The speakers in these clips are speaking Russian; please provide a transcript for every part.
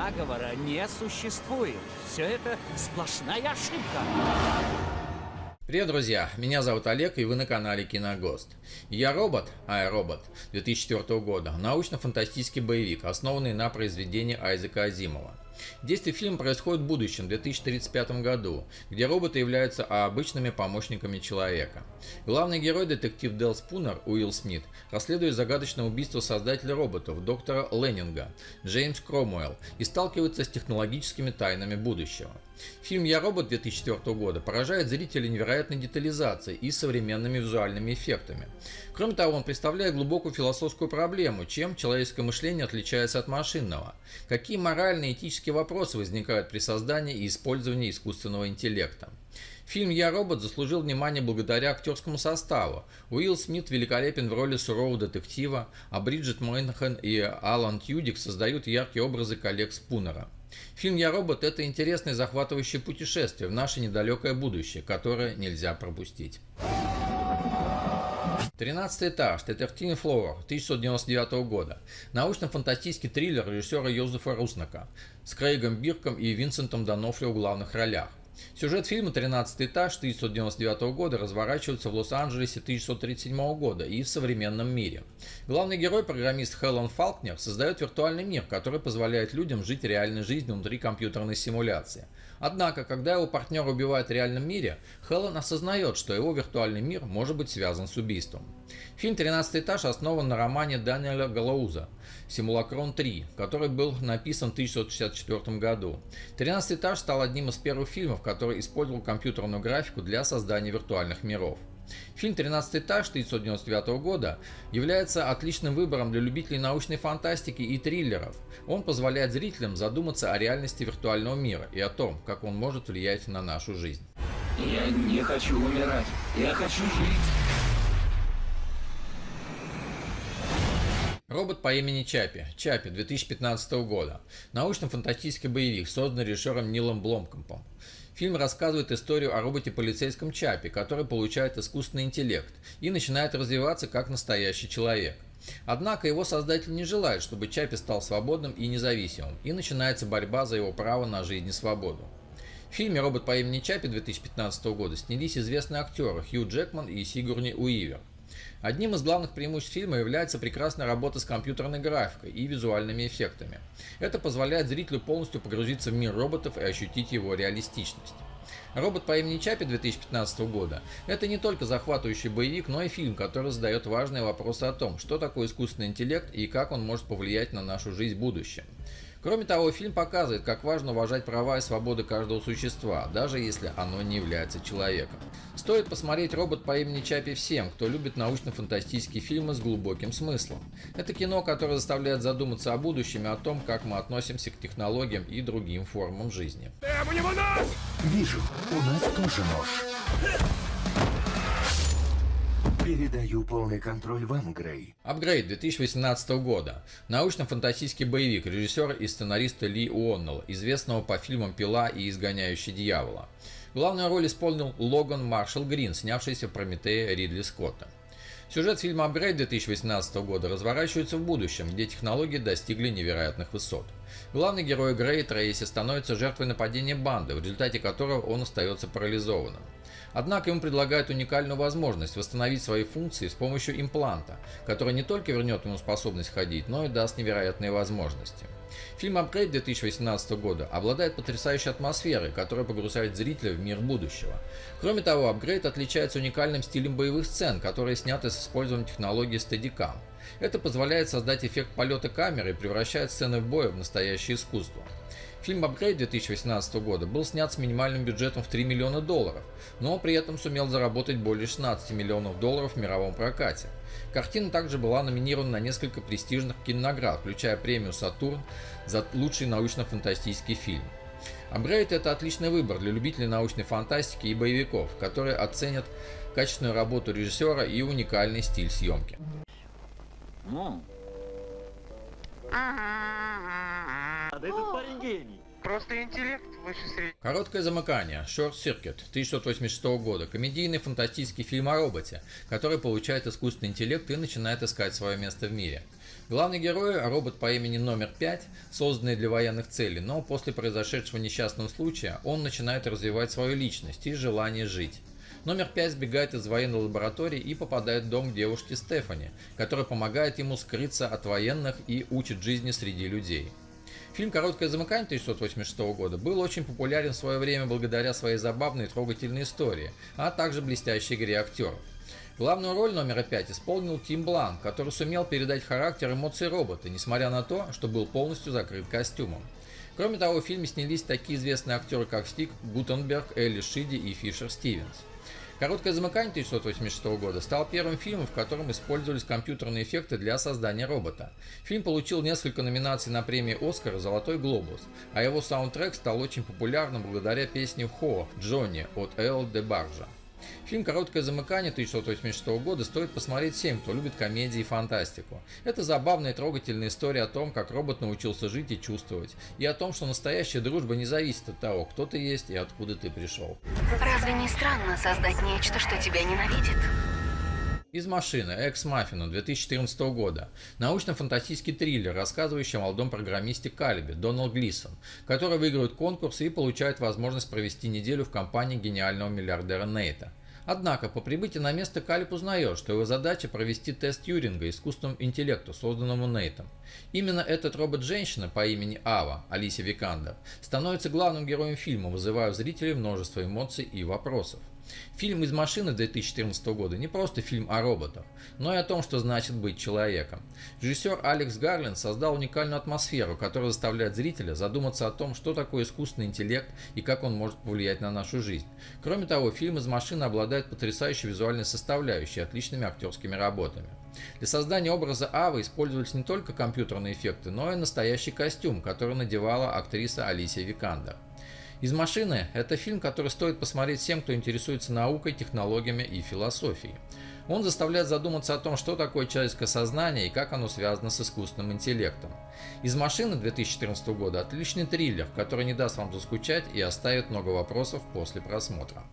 заговора не существует. Все это сплошная ошибка. Привет, друзья! Меня зовут Олег, и вы на канале Киногост. «Я робот» (iRobot) 2004 года – научно-фантастический боевик, основанный на произведении Айзека Азимова. Действие фильма происходит в будущем, в 2035 году, где роботы являются обычными помощниками человека. Главный герой, детектив Дэл Спунер, Уилл Смит, расследует загадочное убийство создателя роботов, доктора Леннинга, Джеймс Кромуэлл, и сталкивается с технологическими тайнами будущего. Фильм «Я робот» 2004 года поражает зрителей невероятной детализацией и современными визуальными эффектами. Кроме того, он представляет глубокую философскую проблему, чем человеческое мышление отличается от машинного. Какие моральные и этические вопросы возникают при создании и использовании искусственного интеллекта. Фильм «Я робот» заслужил внимание благодаря актерскому составу. Уилл Смит великолепен в роли сурового детектива, а Бриджит Мойнхан и Алан Тьюдик создают яркие образы коллег Спунера. Фильм «Я робот» – это интересное и захватывающее путешествие в наше недалекое будущее, которое нельзя пропустить. 13 этаж, The 13th Floor 1999 года. Научно-фантастический триллер режиссера Йозефа Руснака с Крейгом Бирком и Винсентом Донофрио в главных ролях. Сюжет фильма «13 этаж» 1999 года разворачивается в Лос-Анджелесе 1937 года и в современном мире. Главный герой, программист Хелен Фалкнер, создает виртуальный мир, который позволяет людям жить реальной жизнью внутри компьютерной симуляции. Однако, когда его партнер убивает в реальном мире, Хелен осознает, что его виртуальный мир может быть связан с убийством. Фильм «13 этаж» основан на романе Даниэля Галоуза «Симулакрон 3», который был написан в 1964 году. «13 этаж» стал одним из первых фильмов, который использовал компьютерную графику для создания виртуальных миров. Фильм «13 этаж» 1999 года является отличным выбором для любителей научной фантастики и триллеров. Он позволяет зрителям задуматься о реальности виртуального мира и о том, как он может влиять на нашу жизнь. Я не хочу умирать, я хочу жить. Робот по имени Чаппи. Чаппи 2015 года. Научно-фантастический боевик, созданный режиссером Нилом Бломкомпом. Фильм рассказывает историю о роботе-полицейском Чаппи, который получает искусственный интеллект и начинает развиваться как настоящий человек. Однако его создатель не желает, чтобы Чаппи стал свободным и независимым, и начинается борьба за его право на жизнь и свободу. В фильме «Робот по имени Чаппи» 2015 года снялись известные актеры Хью Джекман и Сигурни Уивер. Одним из главных преимуществ фильма является прекрасная работа с компьютерной графикой и визуальными эффектами. Это позволяет зрителю полностью погрузиться в мир роботов и ощутить его реалистичность. «Робот по имени Чаппи» 2015 года – это не только захватывающий боевик, но и фильм, который задает важные вопросы о том, что такое искусственный интеллект и как он может повлиять на нашу жизнь в будущем. Кроме того, фильм показывает, как важно уважать права и свободы каждого существа, даже если оно не является человеком. Стоит посмотреть «Робот по имени Чаппи» всем, кто любит научно-фантастические фильмы с глубоким смыслом. Это кино, которое заставляет задуматься о будущем и о том, как мы относимся к технологиям и другим формам жизни. У него нож! Вижу, у нас тоже нож. Передаю полный контроль вам, Грей. «Апгрейд» 2018 года. Научно-фантастический боевик режиссера и сценариста Ли Уоннелла, известного по фильмам «Пила» и «Изгоняющий дьявола». Главную роль исполнил Логан Маршалл Грин, снявшийся в «Прометее» Ридли Скотта. Сюжет фильма «Апгрейд» 2018 года разворачивается в будущем, где технологии достигли невероятных высот. Главный герой Грей Трейси становится жертвой нападения банды, в результате которого он остается парализованным. Однако ему предлагают уникальную возможность восстановить свои функции с помощью импланта, который не только вернет ему способность ходить, но и даст невероятные возможности. Фильм «Апгрейд» 2018 года обладает потрясающей атмосферой, которая погружает зрителя в мир будущего. Кроме того, «Апгрейд» отличается уникальным стилем боевых сцен, которые сняты с использованием технологии Steadicam. Это позволяет создать эффект полета камеры и превращает сцены боя в настоящее искусство. Фильм «Апгрейд» 2018 года был снят с минимальным бюджетом в $3 миллиона, но при этом сумел заработать более $16 миллионов в мировом прокате. Картина также была номинирована на несколько престижных кинонаград, включая премию «Сатурн» за лучший научно-фантастический фильм. «Апгрейд» — это отличный выбор для любителей научной фантастики и боевиков, которые оценят качественную работу режиссера и уникальный стиль съемки. Да этот парень гений. просто интеллект выше среднего. Короткое замыкание. Short Circuit 1986 года. Комедийный фантастический фильм о роботе, который получает искусственный интеллект и начинает искать свое место в мире. Главный герой – робот по имени Номер 5, созданный для военных целей, но после произошедшего несчастного случая он начинает развивать свою личность и желание жить. Номер 5 сбегает из военной лаборатории и попадает в дом к девушке Стефани, которая помогает ему скрыться от военных и учит жизни среди людей. Фильм «Короткое замыкание» 1986 года был очень популярен в свое время благодаря своей забавной и трогательной истории, а также блестящей игре актеров. Главную роль Номера 5 исполнил Тим Бланк, который сумел передать характер и эмоции робота, несмотря на то, что был полностью закрыт костюмом. Кроме того, в фильме снялись такие известные актеры, как Стив Гутенберг, Элли Шиди и Фишер Стивенс. «Короткое замыкание» 1986 года стал первым фильмом, в котором использовались компьютерные эффекты для создания робота. Фильм получил несколько номинаций на премии «Оскар» и «Золотой глобус», а его саундтрек стал очень популярным благодаря песне «Хо» Джонни от Эл де Баржа. Фильм «Короткое замыкание» 1986 года стоит посмотреть всем, кто любит комедии и фантастику. Это забавная и трогательная история о том, как робот научился жить и чувствовать, и о том, что настоящая дружба не зависит от того, кто ты есть и откуда ты пришел. Разве не странно создать нечто, что тебя ненавидит? Из машины «Экс Маффина» 2014 года. Научно-фантастический триллер, рассказывающий о молодом программисте Калибе, Дональд Глисон, который выигрывает конкурс и получает возможность провести неделю в компании гениального миллиардера Нейта. Однако, по прибытии на место Калиб узнает, что его задача провести тест Тьюринга искусственному интеллекту, созданному Нейтом. Именно этот робот-женщина по имени Ава, Алисия Викандер, становится главным героем фильма, вызывая у зрителей множество эмоций и вопросов. Фильм «Из машины» 2014 года не просто фильм о роботах, но и о том, что значит быть человеком. Режиссер Алекс Гарленд создал уникальную атмосферу, которая заставляет зрителя задуматься о том, что такое искусственный интеллект и как он может повлиять на нашу жизнь. Кроме того, фильм «Из машины» обладает потрясающей визуальной составляющей и отличными актерскими работами. Для создания образа Авы использовались не только компьютерные эффекты, но и настоящий костюм, который надевала актриса Алисия Викандер. «Из машины» – это фильм, который стоит посмотреть всем, кто интересуется наукой, технологиями и философией. Он заставляет задуматься о том, что такое человеческое сознание и как оно связано с искусственным интеллектом. «Из машины» 2014 года – отличный триллер, который не даст вам заскучать и оставит много вопросов после просмотра.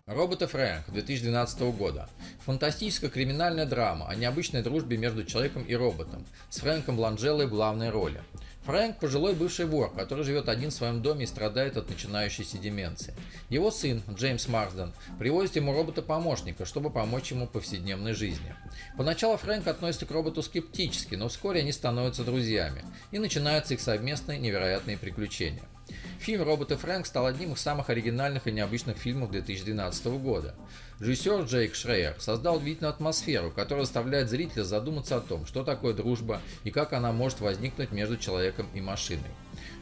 «Роботы Фрэнк» 2012 года. Фантастическая криминальная драма о необычной дружбе между человеком и роботом, с Фрэнком Ланджеллой в главной роли. Фрэнк – пожилой бывший вор, который живет один в своем доме и страдает от начинающейся деменции. Его сын, Джеймс Марсден, привозит ему робота-помощника, чтобы помочь ему в повседневной жизни. Поначалу Фрэнк относится к роботу скептически, но вскоре они становятся друзьями, и начинаются их совместные невероятные приключения. Фильм «Роботы Фрэнк» стал одним из самых оригинальных и необычных фильмов 2012 года. Режиссер Джейк Шрейер создал удивительную атмосферу, которая заставляет зрителя задуматься о том, что такое дружба и как она может возникнуть между человеком и машиной.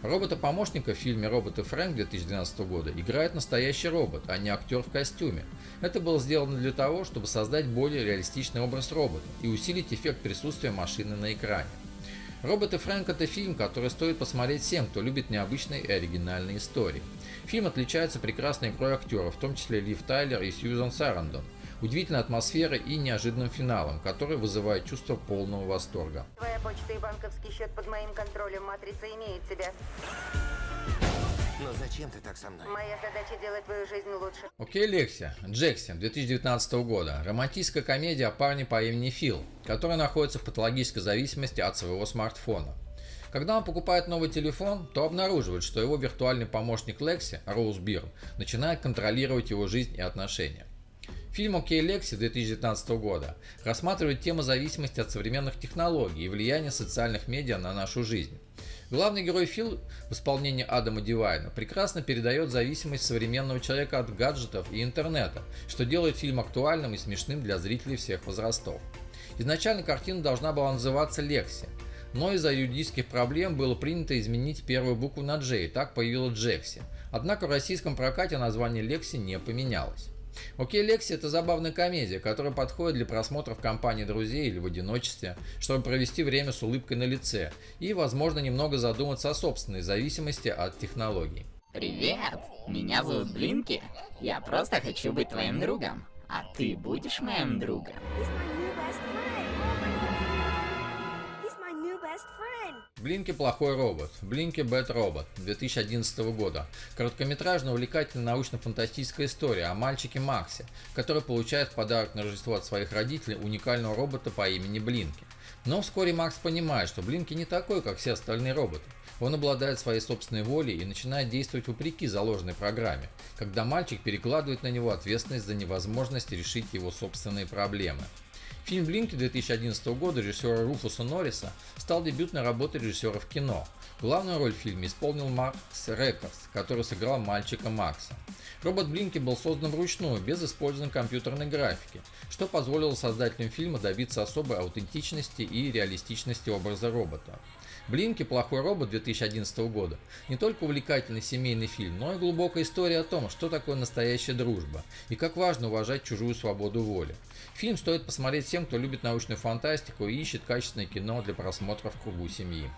Робота-помощника в фильме «Роботы Фрэнк» 2012 года играет настоящий робот, а не актер в костюме. Это было сделано для того, чтобы создать более реалистичный образ робота и усилить эффект присутствия машины на экране. «Роботы Фрэнк» — это фильм, который стоит посмотреть всем, кто любит необычные и оригинальные истории. Фильм отличается прекрасной игрой актеров, в том числе Лив Тайлер и Сьюзан Сарандон, удивительной атмосферой и неожиданным финалом, который вызывает чувство полного восторга. Твоя почта и банковский счет под моим контролем. Матрица имеет тебя. Но зачем ты так со мной? Моя задача делать твою жизнь лучше. Окей, Лекси. Джексон 2019 года. Романтическая комедия о парне по имени Фил, который находится в патологической зависимости от своего смартфона. Когда он покупает новый телефон, то обнаруживает, что его виртуальный помощник Лекси, Роуз Бирн, начинает контролировать его жизнь и отношения. Фильм «Окей, Лекси» 2019 года рассматривает тему зависимости от современных технологий и влияния социальных медиа на нашу жизнь. Главный герой Фил в исполнении Адама Дивайна прекрасно передает зависимость современного человека от гаджетов и интернета, что делает фильм актуальным и смешным для зрителей всех возрастов. Изначально картина должна была называться «Лекси», но из-за юридических проблем было принято изменить первую букву на «Дж», и так появилась «Джекси». Однако в российском прокате название «Лекси» не поменялось. «Окей, Лекси» — это забавная комедия, которая подходит для просмотра в компании друзей или в одиночестве, чтобы провести время с улыбкой на лице и, возможно, немного задуматься о собственной зависимости от технологий. Привет, меня зовут Блинки. Я просто хочу быть твоим другом. А ты будешь моим другом? Блинки плохой робот. Блинки Bad Robot 2011 года. Короткометражная увлекательная научно-фантастическая история о мальчике Максе, который получает в подарок на Рождество от своих родителей уникального робота по имени Блинки. Но вскоре Макс понимает, что Блинки не такой, как все остальные роботы. Он обладает своей собственной волей и начинает действовать вопреки заложенной программе, когда мальчик перекладывает на него ответственность за невозможность решить его собственные проблемы. Фильм «Блинки» 2011 года режиссера Руфуса Норриса стал дебютной работой режиссера в кино. Главную роль в фильме исполнил Макс Рекордс, который сыграл мальчика Макса. Робот Блинки был создан вручную, без использования компьютерной графики, что позволило создателям фильма добиться особой аутентичности и реалистичности образа робота. «Блинки. Плохой робот» 2011 года не только увлекательный семейный фильм, но и глубокая история о том, что такое настоящая дружба и как важно уважать чужую свободу воли. Фильм стоит посмотреть всем, кто любит научную фантастику и ищет качественное кино для просмотра в кругу семьи.